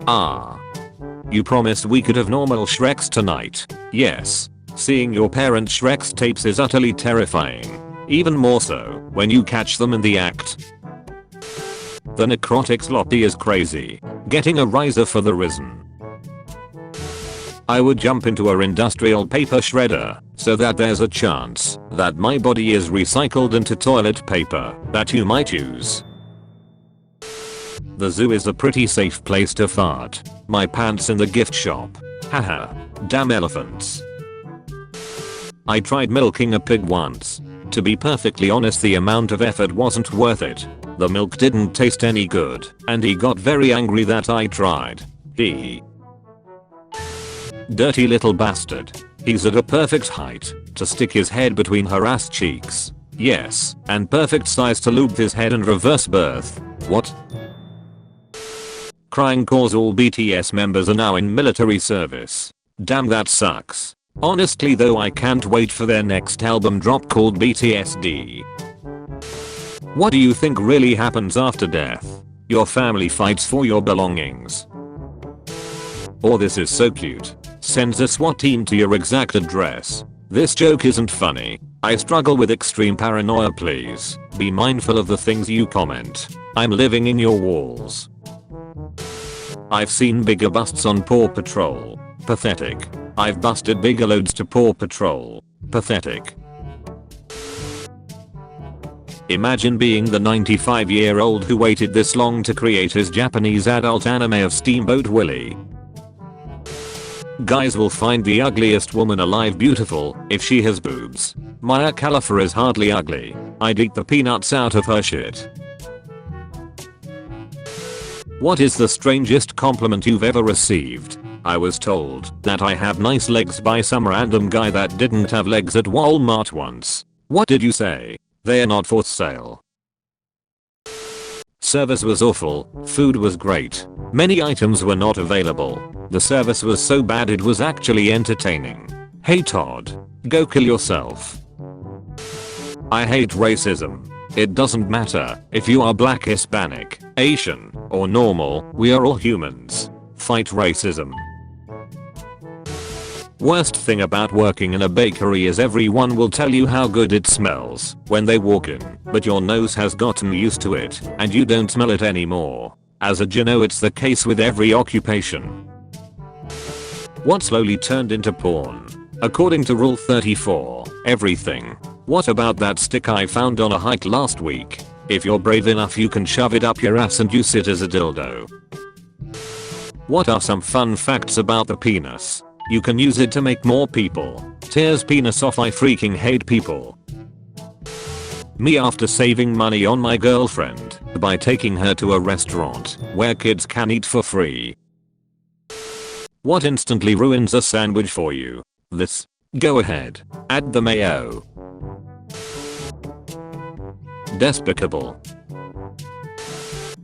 Ah. You promised we could have normal Shreks tonight. Yes. Seeing your parents' Shrek's tapes is utterly terrifying. Even more so when you catch them in the act. The necrotic sloppy is crazy. Getting a riser for the risen. I would jump into a industrial paper shredder so that there's a chance that my body is recycled into toilet paper that you might use. The zoo is a pretty safe place to fart. My pants in the gift shop. Haha. Damn elephants. I tried milking a pig once. To be perfectly honest, the amount of effort wasn't worth it. The milk didn't taste any good, and he got very angry that I tried. Dirty little bastard. He's at a perfect height to stick his head between her ass cheeks. Yes, and perfect size to loop his head and reverse birth. What? Crying cause all BTS members are now in military service. Damn, that sucks. Honestly though, I can't wait for their next album drop called BTSD. What do you think really happens after death? Your family fights for your belongings. Oh, this is so cute. Sends a SWAT team to your exact address. This joke isn't funny. I struggle with extreme paranoia. Please be mindful of the things you comment. I'm living in your walls. I've seen bigger busts on Paw Patrol. Pathetic. I've busted bigger loads to Paw Patrol. Pathetic. Imagine being the 95-year-old who waited this long to create his Japanese adult anime of Steamboat Willie. Guys will find the ugliest woman alive beautiful if she has boobs. Maya Khalifa is hardly ugly. I'd eat the peanuts out of her shit. What is the strangest compliment you've ever received? I was told that I have nice legs by some random guy that didn't have legs at Walmart once. What did you say? They're not for sale. Service was awful, food was great. Many items were not available. The service was so bad it was actually entertaining. Hey Todd, go kill yourself. I hate racism. It doesn't matter if you are black, Hispanic, Asian, or normal, we are all humans. Fight racism. Worst thing about working in a bakery is everyone will tell you how good it smells when they walk in, but your nose has gotten used to it and you don't smell it anymore. As a Geno, it's the case with every occupation. What slowly turned into porn? According to Rule 34, everything. What about that stick I found on a hike last week? If you're brave enough, you can shove it up your ass and use it as a dildo. What are some fun facts about the penis? You can use it to make more people. Tears penis off. I freaking hate people. Me after saving money on my girlfriend by taking her to a restaurant where kids can eat for free. What instantly ruins a sandwich for you? This. Go ahead. Add the mayo. Despicable.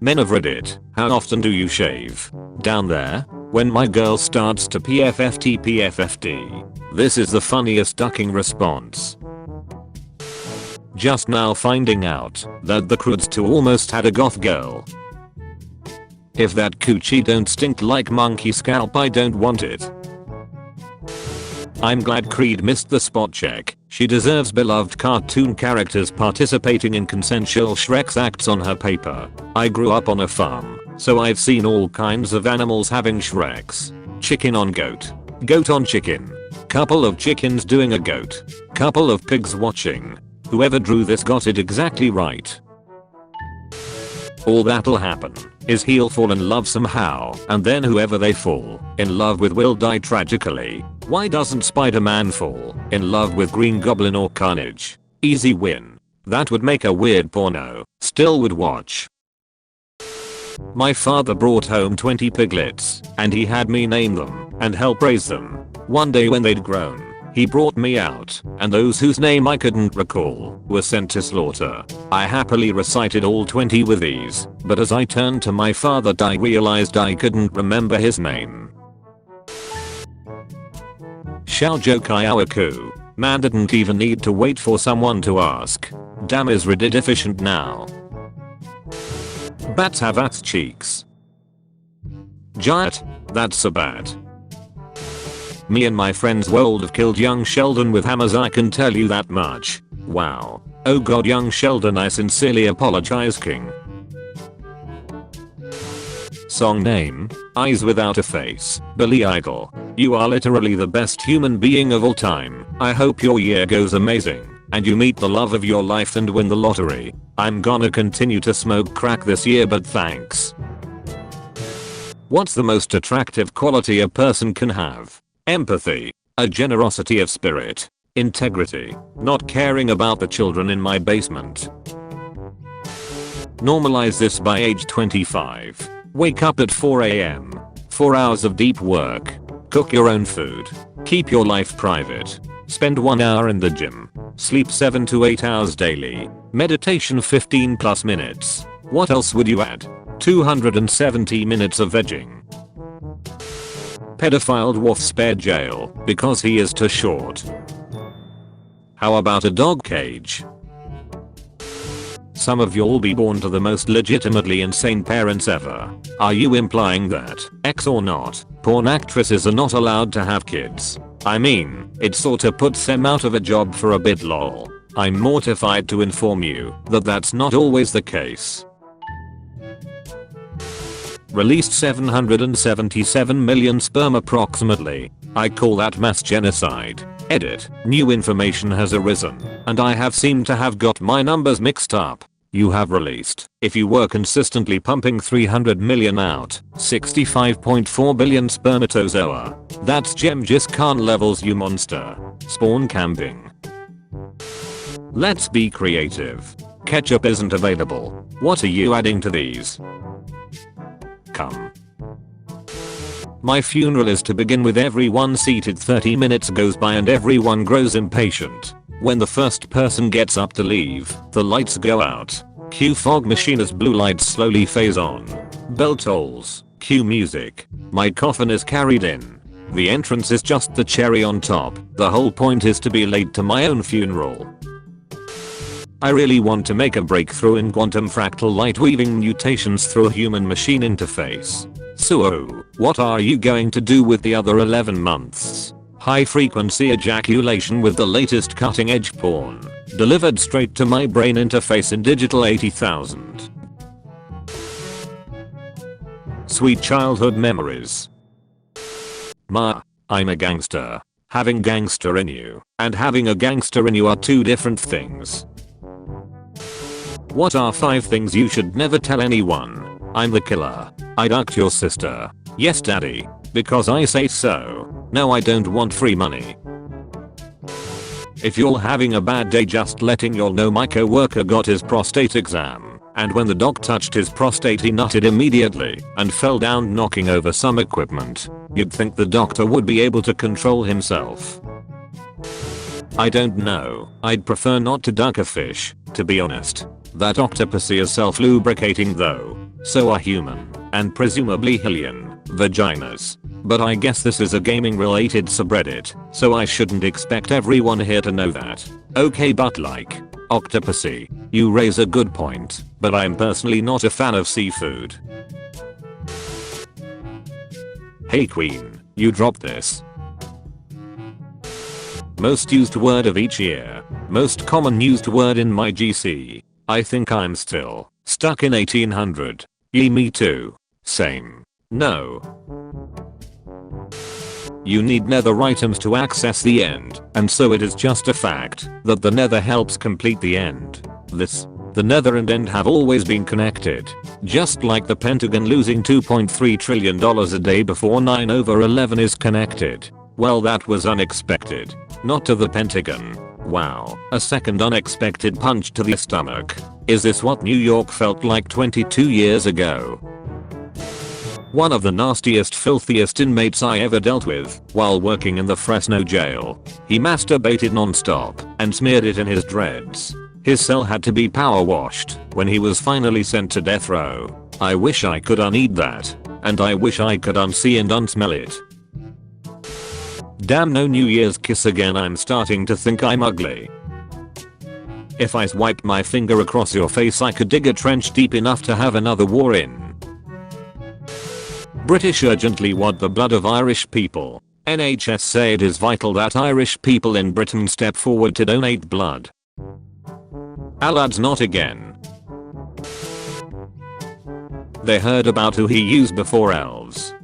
Men of Reddit, how often do you shave? Down there? When my girl starts to PFFT. This is the funniest ducking response. Just now finding out that the Croods 2 almost had a goth girl. If that coochie don't stink like monkey scalp, I don't want it. I'm glad Creed missed the spot check. She deserves beloved cartoon characters participating in consensual Shrek's acts on her paper. I grew up on a farm, so I've seen all kinds of animals having Shreks. Chicken on goat. Goat on chicken. Couple of chickens doing a goat. Couple of pigs watching. Whoever drew this got it exactly right. All that'll happen is he'll fall in love somehow, and then whoever they fall in love with will die tragically. Why doesn't Spider-Man fall in love with Green Goblin or Carnage? Easy win. That would make a weird porno. Still would watch. My father brought home 20 piglets, and he had me name them and help raise them. One day when they'd grown, he brought me out, and those whose name I couldn't recall were sent to slaughter. I happily recited all 20 with ease, but as I turned to my father I realized I couldn't remember his name. Shoujo Kyoku. Man didn't even need to wait for someone to ask. Damn, is Reddit efficient now. Bats have ass cheeks. Giant, that's a bat. Me and my friends would have killed young Sheldon with hammers, I can tell you that much. Wow. Oh god, young Sheldon, I sincerely apologize, King. Song name, Eyes Without a Face, Billy Idol. You are literally the best human being of all time. I hope your year goes amazing, and you meet the love of your life and win the lottery. I'm gonna continue to smoke crack this year, but thanks. What's the most attractive quality a person can have? Empathy, a generosity of spirit, integrity, not caring about the children in my basement. Normalize this by age 25. Wake up at 4 AM. 4 hours of deep work. Cook your own food. Keep your life private. Spend 1 hour in the gym. Sleep 7 to 8 hours daily. Meditation 15 plus minutes. What else would you add? 270 minutes of vegging. Pedophile dwarf spared jail because he is too short. How about a dog cage? Some of you'll be born to the most legitimately insane parents ever. Are you implying that, X or not, porn actresses are not allowed to have kids? I mean, it sorta puts them out of a job for a bit, lol. I'm mortified to inform you that that's not always the case. Released 777 million sperm approximately. I call that mass genocide. Edit. New information has arisen, and I have seemed to have got my numbers mixed up. You have released, if you were consistently pumping 300 million out, 65.4 billion spermatozoa. That's Gengis Khan levels, you monster. Spawn camping. Let's be creative. Ketchup isn't available. What are you adding to these? Come. My funeral is to begin with everyone seated. 30 minutes goes by and everyone grows impatient. When the first person gets up to leave, the lights go out. Cue fog machine as blue lights slowly phase on. Bell tolls. Cue music. My coffin is carried in. The entrance is just the cherry on top. The whole point is to be late to my own funeral. I really want to make a breakthrough in quantum fractal light weaving mutations through a human-machine interface. So, what are you going to do with the other 11 months? High-frequency ejaculation with the latest cutting-edge porn, delivered straight to my brain interface in digital 80,000. Sweet childhood memories. Ma, I'm a gangster. Having gangster in you and having a gangster in you are two different things. What are 5 things you should never tell anyone? I'm the killer. I ducked your sister. Yes, daddy. Because I say so. No, I don't want free money. If you're having a bad day, just letting y'all know, my coworker got his prostate exam, and when the doc touched his prostate he nutted immediately and fell down knocking over some equipment. You'd think the doctor would be able to control himself. I don't know. I'd prefer not to duck a fish, to be honest. That octopussy is self-lubricating though. So are human, and presumably Hillian, vaginas. But I guess this is a gaming related subreddit, so I shouldn't expect everyone here to know that. Okay, but like, octopussy, you raise a good point, but I'm personally not a fan of seafood. Hey queen, you dropped this. Most used word of each year. Most common used word in my GC. I think I'm still stuck in 1800. Yee, me too. Same. No. You need nether items to access the end, and so it is just a fact that the nether helps complete the end. The nether and end have always been connected. Just like the Pentagon losing $2.3 trillion a day before 9/11 is connected. Well, that was unexpected. Not to the Pentagon. Wow, a second unexpected punch to the stomach. Is this what New York felt like 22 years ago? One of the nastiest, filthiest inmates I ever dealt with while working in the Fresno jail. He masturbated non-stop and smeared it in his dreads. His cell had to be power washed when he was finally sent to death row. I wish I could uneat that. And I wish I could unsee and unsmell it. Damn, no New Year's kiss again. I'm starting to think I'm ugly. If I swiped my finger across your face I could dig a trench deep enough to have another war in. British urgently want the blood of Irish people. NHS say it is vital that Irish people in Britain step forward to donate blood. Aladd's not again. They heard about who he used before elves.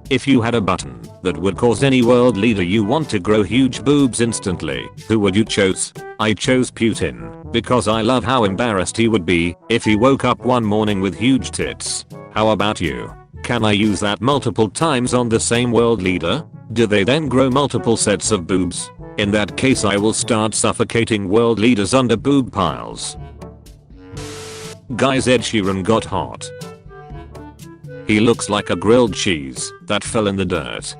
If you had a button that would cause any world leader you want to grow huge boobs instantly, who would you choose? I chose Putin, because I love how embarrassed he would be if he woke up one morning with huge tits. How about you? Can I use that multiple times on the same world leader? Do they then grow multiple sets of boobs? In that case I will start suffocating world leaders under boob piles. Guys, Ed Sheeran got hot. He looks like a grilled cheese that fell in the dirt.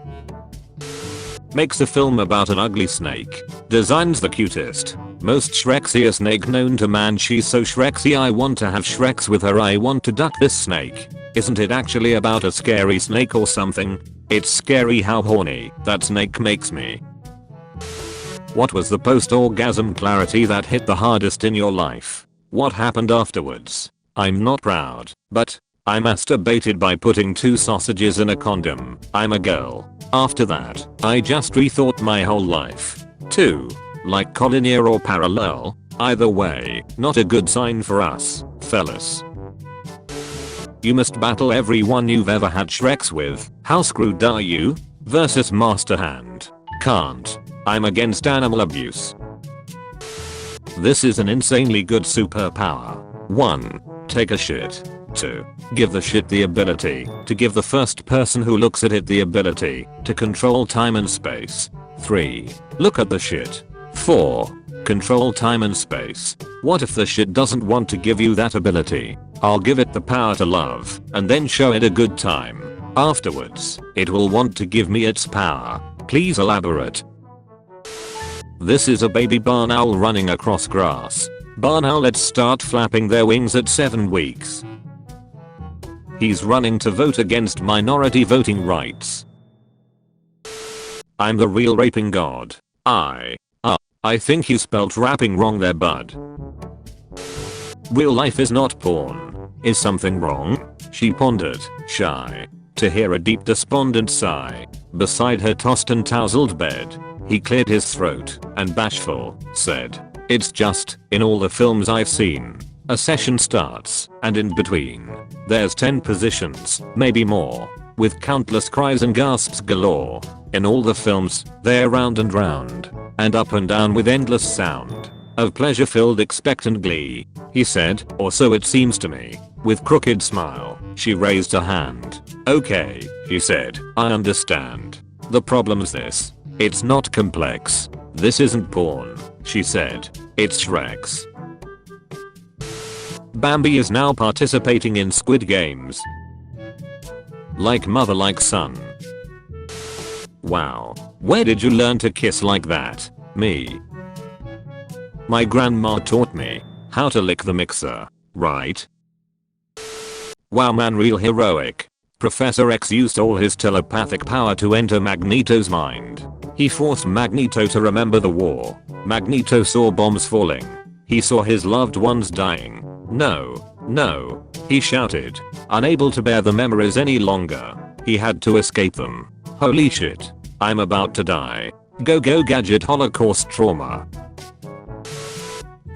Makes a film about an ugly snake. Designs the cutest, most Shreksiest snake known to man. She's so Shreksy I want to have Shreks with her. I want to duck this snake. Isn't it actually about a scary snake or something? It's scary how horny that snake makes me. What was the post-orgasm clarity that hit the hardest in your life? What happened afterwards? I'm not proud, but I masturbated by putting 2 sausages in a condom. I'm a girl. After that, I just rethought my whole life. 2. Like collinear or parallel. Either way, not a good sign for us, fellas. You must battle everyone you've ever had Shreks with. How screwed are you? Versus Master Hand. Can't. I'm against animal abuse. This is an insanely good superpower. 1. Take a shit. 2. Give the shit the ability to give the first person who looks at it the ability to control time and space. 3. Look at the shit. 4. Control time and space. What if the shit doesn't want to give you that ability? I'll give it the power to love and then show it a good time. Afterwards, it will want to give me its power. Please elaborate. This is a baby barn owl running across grass. Barn owlets start flapping their wings at 7 weeks. He's running to vote against minority voting rights. I'm the real raping god. I think you spelt rapping wrong there, bud. Real life is not porn. Is something wrong? She pondered, shy, to hear a deep despondent sigh. Beside her tossed and tousled bed, he cleared his throat and bashful, said, it's just, in all the films I've seen, a session starts, and in between, there's 10 positions, maybe more, with countless cries and gasps galore. In all the films, they're round and up and down with endless sound of pleasure-filled expectant glee, he said, or so it seems to me. With crooked smile, she raised a hand. Okay, he said, I understand. The problem's this. It's not complex. This isn't porn, she said. It's Shreks. Bambi is now participating in Squid Games. Like mother like son. Wow. Where did you learn to kiss like that? Me. My grandma taught me how to lick the mixer, right? Wow man, real heroic. Professor X used all his telepathic power to enter Magneto's mind. He forced Magneto to remember the war. Magneto saw bombs falling. He saw his loved ones dying. No, he shouted, unable to bear the memories any longer. He had to escape them. Holy shit. I'm about to die. Go gadget Holocaust trauma.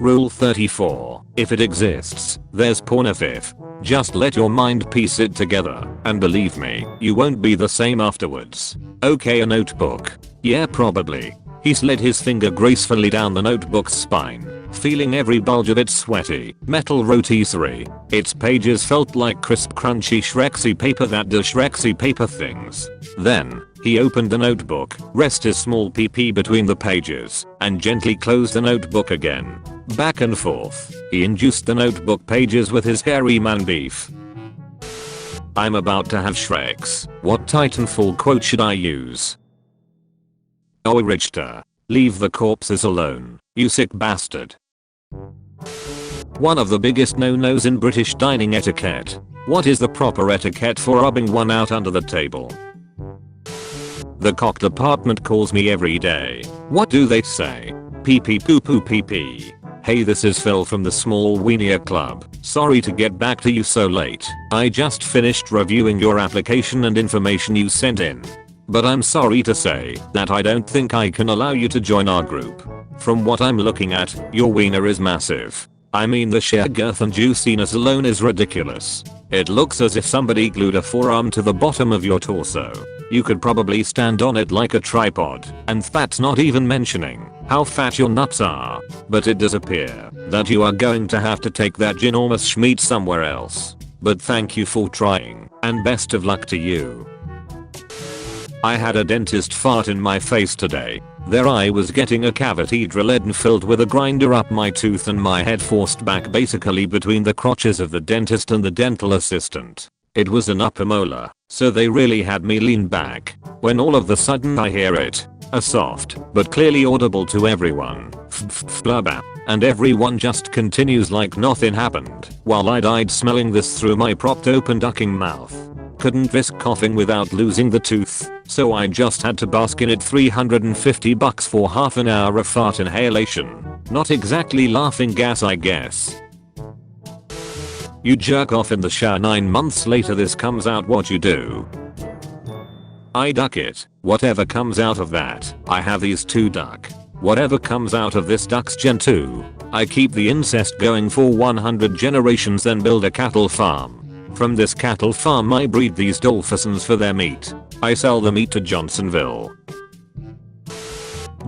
Rule 34. If it exists, there's pornography. Just let your mind piece it together, and believe me, you won't be the same afterwards. Okay, a notebook. Yeah, probably. He slid his finger gracefully down the notebook's spine, feeling every bulge of its sweaty, metal rotisserie. Its pages felt like crisp, crunchy Shreksy paper that does Shreksy paper things. Then, he opened the notebook, rested his small PP between the pages, and gently closed the notebook again. Back and forth, he induced the notebook pages with his hairy man beef. I'm about to have Shreks. What Titanfall quote should I use? Oh Richter, leave the corpses alone, you sick bastard. One of the biggest no-nos in British dining etiquette. What is the proper etiquette for rubbing one out under the table? The cock department calls me every day. What do they say? Pee pee poo poo pee pee. Hey, this is Phil from the Small Weenier Club. Sorry to get back to you so late. I just finished reviewing your application and information you sent in. But I'm sorry to say that I don't think I can allow you to join our group. From what I'm looking at, your wiener is massive. I mean, the sheer girth and juiciness alone is ridiculous. It looks as if somebody glued a forearm to the bottom of your torso. You could probably stand on it like a tripod, and that's not even mentioning how fat your nuts are. But it does appear that you are going to have to take that ginormous schmeat somewhere else. But thank you for trying, and best of luck to you. I had a dentist fart in my face today. There I was getting a cavity drilled and filled with a grinder up my tooth and my head forced back basically between the crotches of the dentist and the dental assistant. It was an upper molar, so they really had me lean back, when all of a sudden I hear it. A soft, but clearly audible to everyone, flubba, and everyone just continues like nothing happened, while I died smelling this through my propped open ducking mouth. Couldn't risk coughing without losing the tooth, so I just had to bask in it. $350 for half an hour of fart inhalation. Not exactly laughing gas, I guess. You jerk off in the shower 9 months later, this comes out, what you do? I duck it. Whatever comes out of that, I have these two duck. Whatever comes out of this ducks gen 2. I keep the incest going for 100 generations, then build a cattle farm. From this cattle farm I breed these dolphins for their meat. I sell the meat to Johnsonville.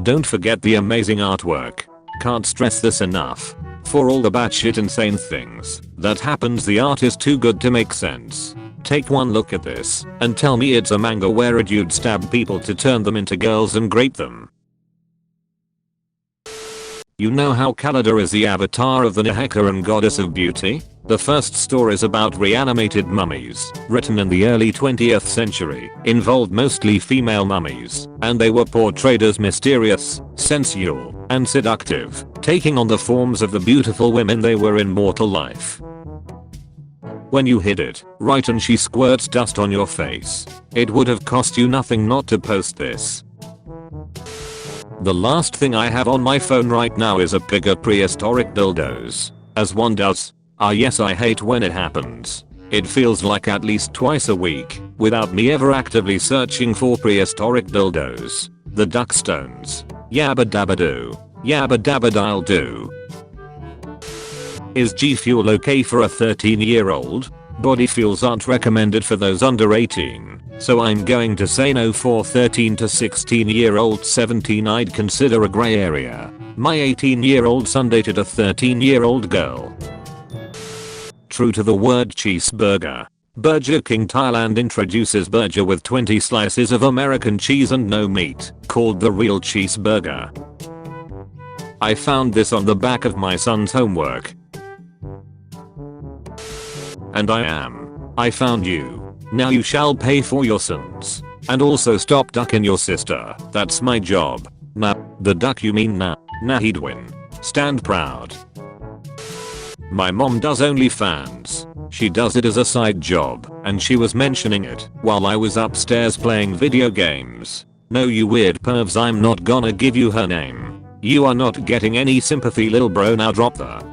Don't forget the amazing artwork. Can't stress this enough. For all the batshit insane things that happens, the art is too good to make sense. Take one look at this and tell me it's a manga where a dude stabbed people to turn them into girls and grape them. You know how Kalida is the avatar of the Nehekaran goddess of beauty? The first stories about reanimated mummies, written in the early 20th century, involved mostly female mummies, and they were portrayed as mysterious, sensual, and seductive, taking on the forms of the beautiful women they were in mortal life. When you hid it right and she squirts dust on your face, it would have cost you nothing not to post this. The last thing I have on my phone right now is a pic of prehistoric dildos. As one does. Ah yes, I hate when it happens. It feels like at least twice a week, without me ever actively searching for prehistoric dildos. The duck stones. Yabba dabba do. Yabba dabba dial do. Is G Fuel okay for a 13-year-old? Body fuels aren't recommended for those under 18, so I'm going to say no for 13 to 16-year-old. 17 I'd consider a grey area. My 18-year-old son dated a 13-year-old girl. True to the word cheeseburger. Burger King Thailand introduces burger with 20 slices of American cheese and no meat, called the real cheeseburger. I found this on the back of my son's homework. And I found you. Now you shall pay for your sins. And also stop ducking your sister. That's my job. Nah, the duck you mean nah. Nah, he'd win. Stand proud. My mom does OnlyFans. She does it as a side job, and she was mentioning it while I was upstairs playing video games. No, you weird pervs, I'm not gonna give you her name. You are not getting any sympathy, little bro. Now drop the.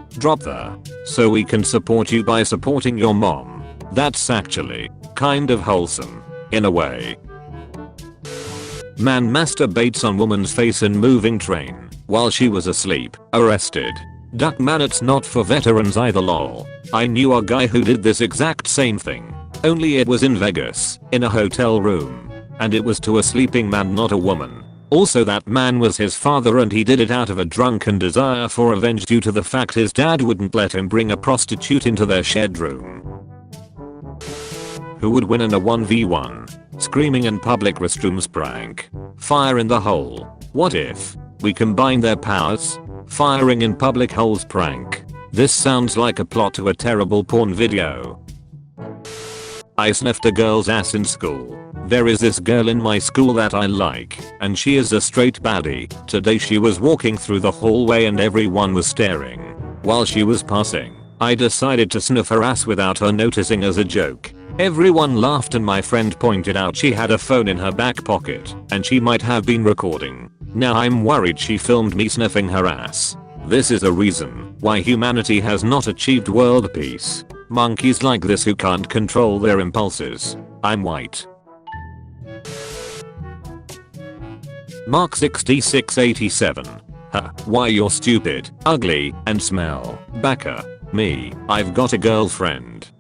So we can support you by supporting your mom. That's actually kind of wholesome, in a way. Man masturbates on woman's face in moving train while she was asleep. Arrested. Duck man, it's not for veterans either, lol. I knew a guy who did this exact same thing. Only it was in Vegas, in a hotel room. And it was to a sleeping man, not a woman. Also, that man was his father and he did it out of a drunken desire for revenge due to the fact his dad wouldn't let him bring a prostitute into their shared room. Who would win in a 1v1? Screaming in public restrooms prank. Fire in the hole. What if we combine their powers? Firing in public holes prank. This sounds like a plot to a terrible porn video. I sniffed a girl's ass in school. There is this girl in my school that I like, and she is a straight baddie. Today she was walking through the hallway and everyone was staring. While she was passing, I decided to sniff her ass without her noticing as a joke. Everyone laughed and my friend pointed out she had a phone in her back pocket and she might have been recording. Now I'm worried she filmed me sniffing her ass. This is a reason why humanity has not achieved world peace. Monkeys like this who can't control their impulses. I'm white. Mark 6687. Why you're stupid, ugly, and smell. Backer. Me. I've got a girlfriend.